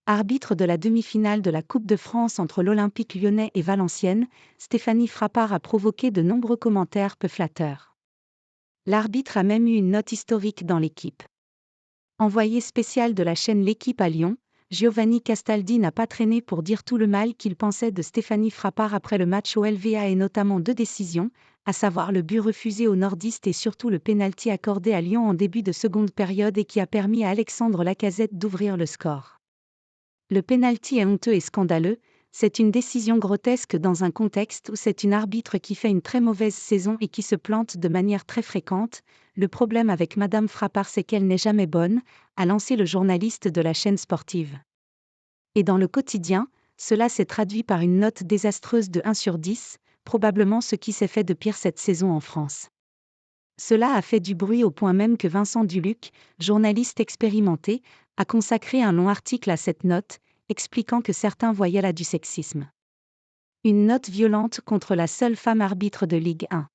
Arbitre de la demi-finale de la Coupe de France entre l'Olympique lyonnais et Valenciennes, Stéphanie Frappart a provoqué de nombreux commentaires peu flatteurs. L'arbitre a même eu une note historique dans l'équipe. Envoyé spécial de la chaîne L'Équipe à Lyon, Giovanni Castaldi n'a pas traîné pour dire tout le mal qu'il pensait de Stéphanie Frappart après le match au LVA et notamment deux décisions, à savoir le but refusé aux nordistes et surtout le pénalty accordé à Lyon en début de seconde période et qui a permis à Alexandre Lacazette d'ouvrir le score. Le pénalty est honteux et scandaleux, c'est une décision grotesque dans un contexte où c'est une arbitre qui fait une très mauvaise saison et qui se plante de manière très fréquente. Le problème avec Madame Frappart c'est qu'elle n'est jamais bonne, a lancé le journaliste de la chaîne sportive. Et dans le quotidien, cela s'est traduit par une note désastreuse de 1 sur 10, probablement ce qui s'est fait de pire cette saison en France. Cela a fait du bruit au point même que Vincent Duluc, journaliste expérimenté, a consacré un long article à cette note, expliquant que certains voyaient là du sexisme. Une note violente contre la seule femme arbitre de Ligue 1.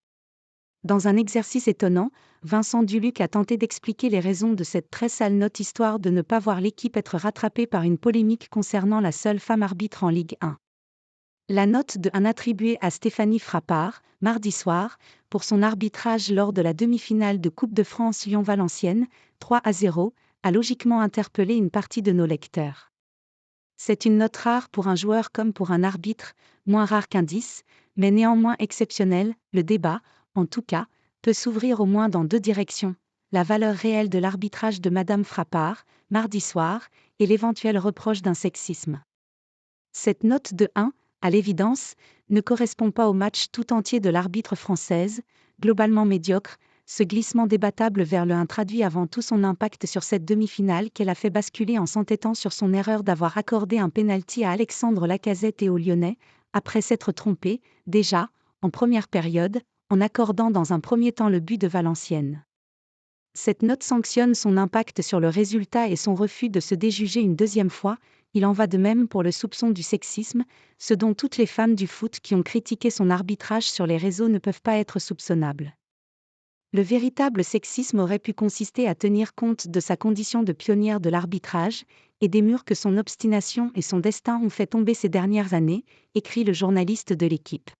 Dans un exercice étonnant, Vincent Duluc a tenté d'expliquer les raisons de cette très sale note histoire de ne pas voir l'équipe être rattrapée par une polémique concernant la seule femme arbitre en Ligue 1. La note de 1 attribuée à Stéphanie Frappart, mardi soir, pour son arbitrage lors de la demi-finale de Coupe de France Lyon-Valenciennes, 3-0, a logiquement interpellé une partie de nos lecteurs. C'est une note rare pour un joueur comme pour un arbitre, moins rare qu'un 10, mais néanmoins exceptionnelle. Le débat, en tout cas, peut s'ouvrir au moins dans deux directions, la valeur réelle de l'arbitrage de Madame Frappart, mardi soir, et l'éventuel reproche d'un sexisme. Cette note de 1, à l'évidence, ne correspond pas au match tout entier de l'arbitre française, globalement médiocre. Ce glissement débattable vers le 1 traduit avant tout son impact sur cette demi-finale qu'elle a fait basculer en s'entêtant sur son erreur d'avoir accordé un pénalty à Alexandre Lacazette et aux Lyonnais, après s'être trompée, déjà, en première période, en accordant dans un premier temps le but de Valenciennes. Cette note sanctionne son impact sur le résultat et son refus de se déjuger une deuxième fois. Il en va de même pour le soupçon du sexisme, ce dont toutes les femmes du foot qui ont critiqué son arbitrage sur les réseaux ne peuvent pas être soupçonnables. Le véritable sexisme aurait pu consister à tenir compte de sa condition de pionnière de l'arbitrage, et des murs que son obstination et son destin ont fait tomber ces dernières années, écrit le journaliste de l'Équipe.